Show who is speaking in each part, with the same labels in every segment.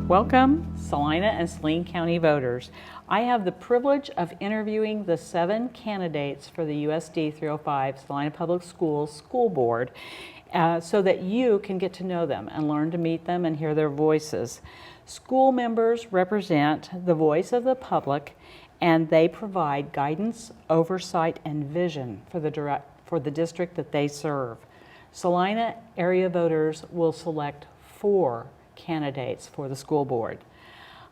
Speaker 1: Welcome, Salina and Saline County voters. I have the privilege of interviewing the 7 candidates for the USD 305 Salina Public Schools School Board so that you can get to know them and learn to meet them and hear their voices. School members represent the voice of the public, and they provide guidance, oversight, and vision for the district that they serve. Salina area voters will select 4 candidates for the school board.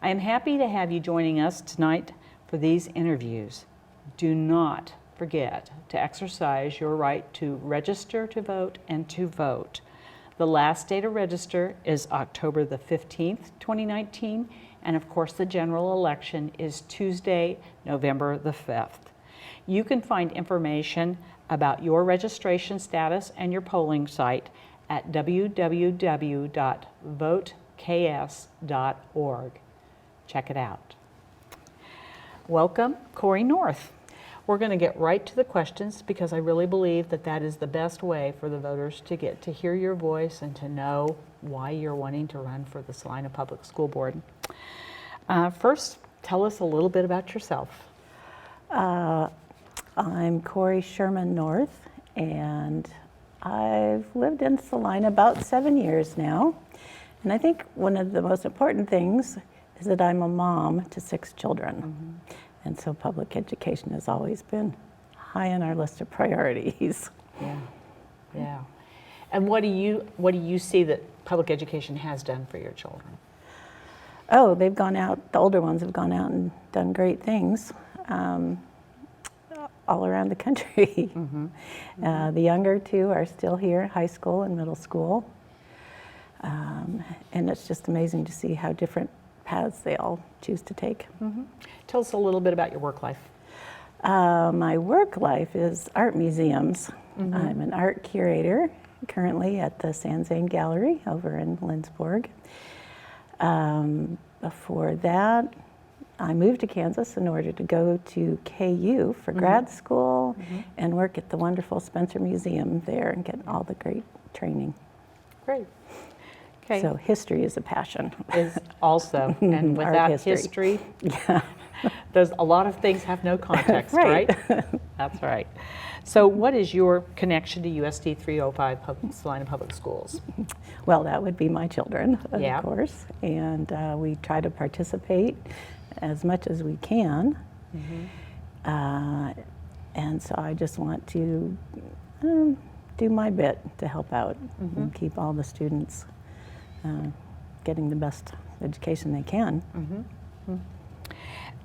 Speaker 1: I am happy to have you joining us tonight for these interviews. Do not forget to exercise your right to register to vote and to vote. The last day to register is October the 15th, 2019, and of course the general election is Tuesday, November the 5th. You can find information about your registration status and your polling site at www.voteks.org. Check it out. Welcome, CORI North. We're going to get right to the questions because I really believe that that is the best way for the voters to get to hear your voice and to know why you're wanting to run for the Salina Public School Board. First, tell us a little bit about yourself.
Speaker 2: I'm CORI SHERMAN North, and I've lived in Salina about 7 years now. And I think one of the most important things is that I'm a mom to 6 children. Mm-hmm. And so public education has always been high on our list of priorities.
Speaker 1: Yeah. And what do you see that public education has done for your children?
Speaker 2: Oh, they've gone out, the older ones have gone out and done great things all around the country. Mm-hmm. The younger 2 are still here, high school and middle school. And it's just amazing to see how different paths they all choose to take.
Speaker 1: Mm-hmm. Tell us a little bit about your work life.
Speaker 2: My work life is art museums. Mm-hmm. I'm an art curator currently at the San Zane Gallery over in Lindsborg. Before that, I moved to Kansas in order to go to KU for grad school and work at the wonderful Spencer Museum there and get all the great training.
Speaker 1: Great. Okay.
Speaker 2: So history is a passion.
Speaker 1: Is also, and without history, there's a lot of things have no context, right? That's right. So what is your connection to USD 305 Salina Public Schools?
Speaker 2: Well, that would be my children, of course, and we try to participate as much as we can. And so I just want to do my bit to help out and keep all the students getting the best education they can.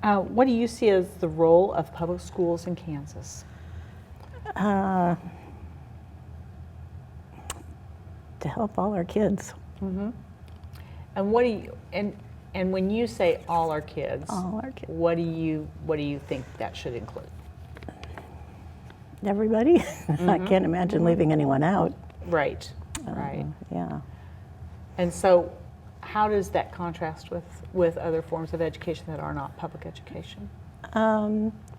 Speaker 1: What do you see as the role of public schools in Kansas?
Speaker 2: To help all our kids.
Speaker 1: And what do you and when you say all our kids, what do you think that should include?
Speaker 2: Everybody. I can't imagine leaving anyone out.
Speaker 1: Right.
Speaker 2: Yeah.
Speaker 1: And so, how does that contrast with other forms of education that are not public education?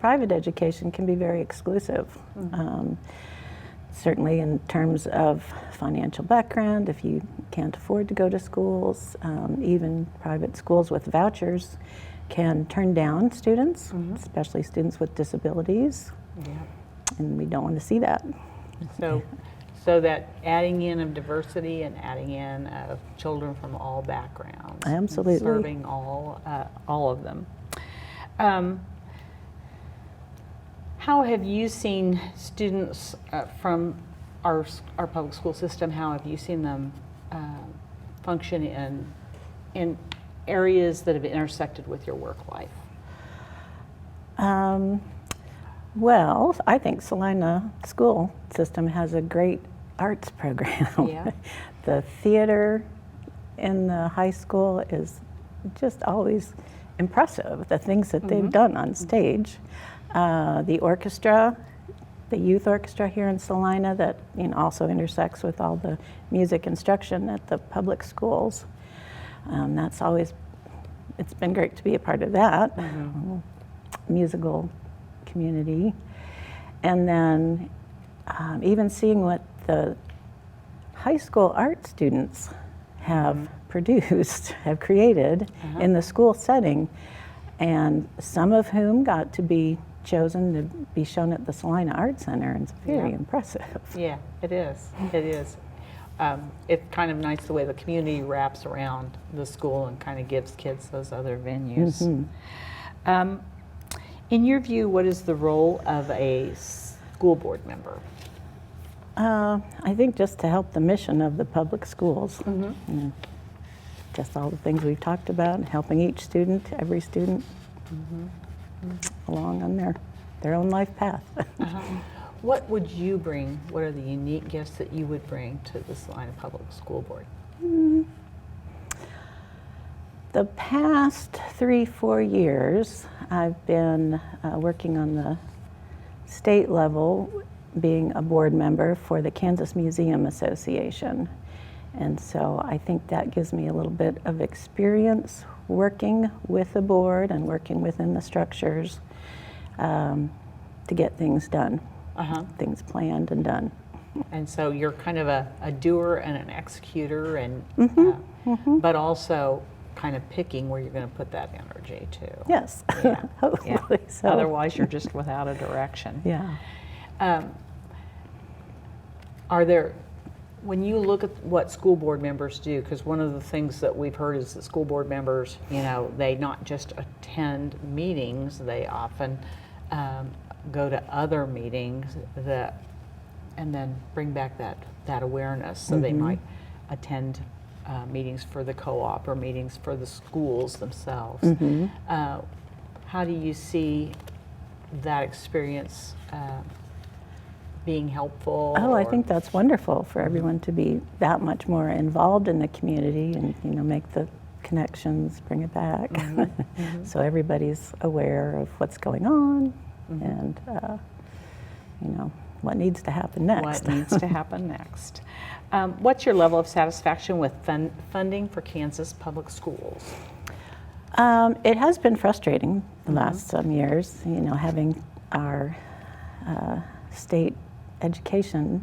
Speaker 2: Private education can be very exclusive. Certainly in terms of financial background, if you can't afford to go to schools, even private schools with vouchers can turn down students, especially students with disabilities. And we don't want to see that.
Speaker 1: So that adding in of diversity and adding in of children from all backgrounds.
Speaker 2: Absolutely.
Speaker 1: Serving all of them. How have you seen students from our public school system, how have you seen them function in areas that have intersected with your work life?
Speaker 2: Well, I think Salina school system has a great arts program. The theater in the high school is just always impressive, the things that they've done on stage. The orchestra, the youth orchestra here in Salina that also intersects with all the music instruction at the public schools. It's been great to be a part of that. Musical community. And then even seeing what the high school art students have produced, have created in the school setting, and some of whom got to be chosen to be shown at the Salina Art Center, and it's very impressive.
Speaker 1: Yeah, it is. It is. It's kind of nice the way the community wraps around the school and kind of gives kids those other venues. In your view, what is the role of a school board member?
Speaker 2: I think just to help the mission of the public schools. Just all the things we've talked about, helping each student, every student, along on their own life path.
Speaker 1: What would you bring? What are the unique gifts that you would bring to the Salina Public School Board?
Speaker 2: The past 3-4 years, I've been working on the state level, being a board member for the Kansas Museum Association. And so I think that gives me a little bit of experience working with the board and working within the structures to get things done, things planned and done.
Speaker 1: And so you're kind of a doer and an executor, and but also kind of picking where you're going to put that energy too.
Speaker 2: Yes, hopefully so.
Speaker 1: Otherwise, you're just without a direction.
Speaker 2: Yeah.
Speaker 1: Are there, when you look at what school board members do, because one of the things that we've heard is that school board members, they not just attend meetings, they often go to other meetings and then bring back that awareness. So they might attend meetings for the co-op or meetings for the schools themselves. How do you see that experience being helpful?
Speaker 2: Oh, I think that's wonderful for everyone to be that much more involved in the community and make the connections, bring it back. So everybody's aware of what's going on and what needs to happen next.
Speaker 1: What needs to happen next. What's your level of satisfaction with funding for Kansas public schools?
Speaker 2: It has been frustrating the last some years, having our state education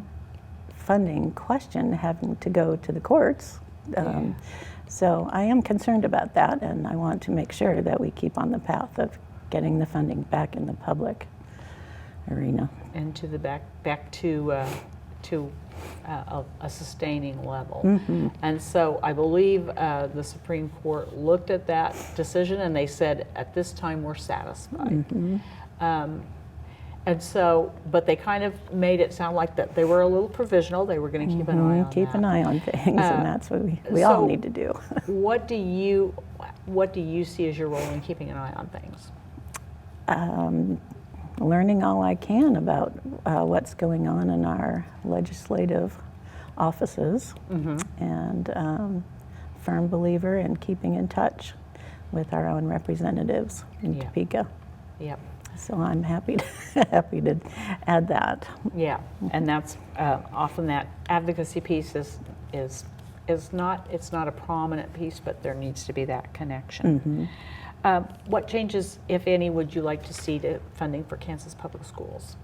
Speaker 2: funding question having to go to the courts. So I am concerned about that, and I want to make sure that we keep on the path of getting the funding back in the public arena.
Speaker 1: And to the back to a sustaining level. And so I believe the Supreme Court looked at that decision and they said, at this time we're satisfied. And so, but they kind of made it sound like that they were a little provisional. They were going to keep an eye on
Speaker 2: Keep
Speaker 1: that.
Speaker 2: an eye on things, and that's what we all need to do.
Speaker 1: What do you see as your role in keeping an eye on things?
Speaker 2: Learning all I can about what's going on in our legislative offices, and firm believer in keeping in touch with our own representatives in Topeka. Yep. So I'm happy to add that. Yeah,
Speaker 1: and that's often that advocacy piece is not a prominent piece, but there needs to be that connection. What changes, if any, would you like to see to funding for Kansas public schools?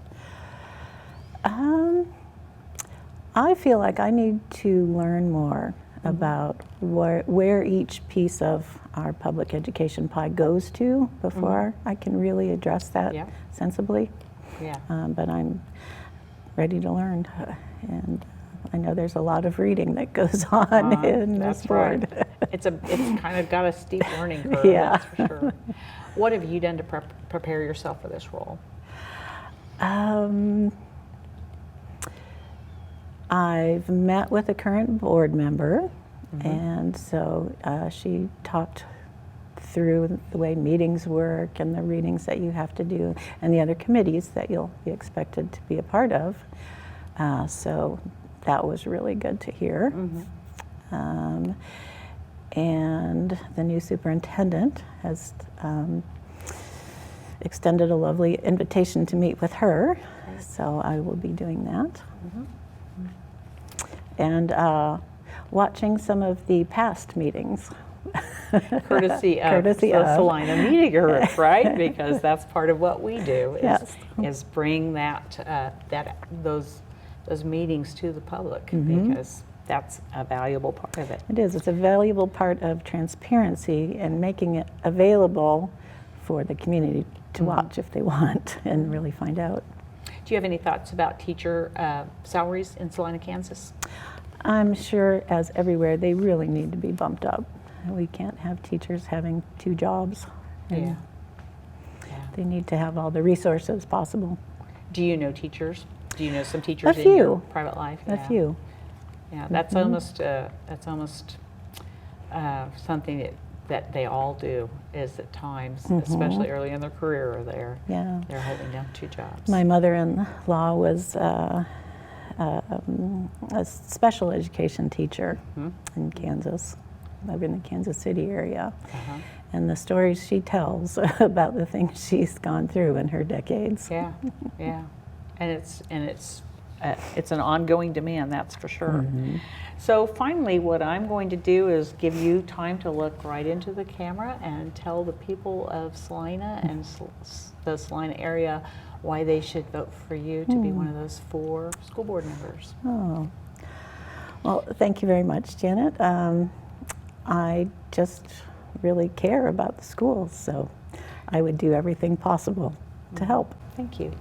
Speaker 2: I feel like I need to learn more about where each piece of our public education pie goes to before I can really address that sensibly. But I'm ready to learn, and I know there's a lot of reading that goes on in this board.
Speaker 1: Right. It's kind of got a steep learning curve, that's for sure. What have you done to prepare yourself for this role?
Speaker 2: I've met with a current board member, and so she talked through the way meetings work and the readings that you have to do and the other committees that you'll be expected to be a part of. So that was really good to hear. And the new superintendent has extended a lovely invitation to meet with her, so I will be doing that. And watching some of the past meetings.
Speaker 1: Courtesy of the Salina Media Group, right? Because that's part of what we do is bring those meetings to the public, because that's a valuable part of it.
Speaker 2: It is. It's a valuable part of transparency and making it available for the community to watch if they want and really find out.
Speaker 1: Do you have any thoughts about teacher salaries in Salina, Kansas?
Speaker 2: I'm sure, as everywhere, they really need to be bumped up. We can't have teachers having 2 jobs. And they need to have all the resources possible.
Speaker 1: Do you know teachers? Do you know some teachers
Speaker 2: A
Speaker 1: in your
Speaker 2: few.
Speaker 1: private life?
Speaker 2: A few.
Speaker 1: Yeah, that's almost something that they all do is at times, especially early in their career, they're holding down 2 jobs.
Speaker 2: My mother-in-law was a special education teacher in Kansas, over in the Kansas City area. And the stories she tells about the things she's gone through in her decades.
Speaker 1: Yeah, and it's an ongoing demand, that's for sure. So finally, what I'm going to do is give you time to look right into the camera and tell the people of Salina and the Salina area why they should vote for you to be one of those 4 school board members.
Speaker 2: Oh, well, thank you very much, Janet. I just really care about the schools, so I would do everything possible to help.
Speaker 1: Thank you.